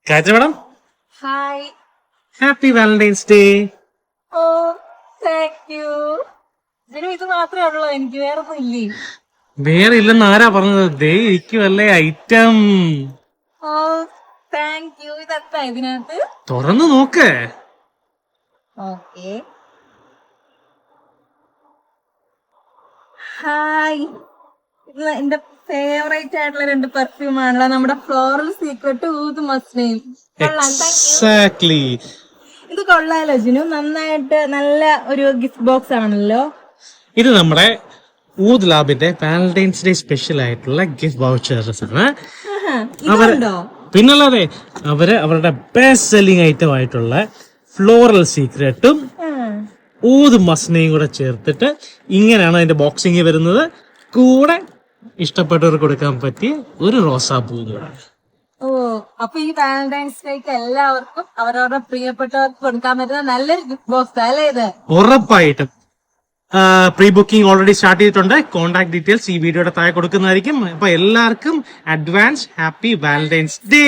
കാഴ്ച madam hi. Happy Valentine's Day. Oh thank you. ഇത് മാത്രമേ ഉള്ളൂ, എനിക്ക് വേറെ ഒന്നും ഇല്ലേ? വേറെ ഇല്ലെന്ന് ആരാ പറഞ്ഞത്? ദേ ഇരിക്കുവല്ലേ ഐറ്റം. ഓ താങ്ക് യു. ഇതെത്താ ഇതിനകത്ത്? തുറന്നു നോക്ക്. ഓക്കെ. ഹായ്. ഇത് എന്റെ ഫേവറേറ്റ് ആയിട്ടുള്ള 2 പെർഫ്യൂം ആണല്ലോ, നമ്മുടെ ഫ്ലോറൽ സീക്രട്ട് ഊത് മസ്ലിൻ. കൊള്ളാം, താങ്ക് യു. എക്സാക്ട്ലി. ഇത് കൊള്ളാലോ ജിനു, നന്നായിട്ട് നല്ല ഒരു ഗിഫ്റ്റ് ബോക്സ് ആണല്ലോ. ഇത് നമ്മുടെ ഊദ് ലാബിന്റെ വാലന്റൈൻസ് ഡേ സ്പെഷ്യൽ ആയിട്ടുള്ള ഗിഫ്റ്റ് വൗച്ചേഴ്സ് ആണ്. ആഹാ, ഇതുണ്ടോ? പിന്നല്ലാതെ അവരുടെ ബെസ്റ്റ് സെല്ലിംഗ് ഐറ്റം ആയിട്ടുള്ള ഫ്ലോറൽ സീക്രട്ടും ഊത് മസ്നയും കൂടെ ചേർത്തിട്ട് ഇങ്ങനെയാണ് അതിന്റെ ബോക്സിങ് വരുന്നത്. കൂടെ ഇഷ്ടപ്പെട്ടവർക്ക് കൊടുക്കാൻ പറ്റിയ ഒരു റോസാപ്പൂ കൂടെ. ഓ, അപ്പൊ ഈ വാലന്റൈൻസ് ഡേക്ക് എല്ലാവർക്കും അവരവരുടെ പ്രിയപ്പെട്ടവർക്ക് കൊടുക്കാൻ പറ്റുന്ന നല്ലൊരു ഗിഫ്റ്റ് ബോക്സ് അല്ലേ ഇത്? ഉറപ്പായിട്ടും. പ്രീ ബുക്കിംഗ് ഓൾറെഡി സ്റ്റാർട്ട് ചെയ്തിട്ടുണ്ട്. കോൺടാക്ട് ഡീറ്റെയിൽസ് ഈ വീഡിയോയുടെ താഴെ കൊടുക്കുന്നതായിരിക്കും. അപ്പൊ എല്ലാവർക്കും അഡ്വാൻസ് ഹാപ്പി വാലന്റൈൻസ് ഡേ.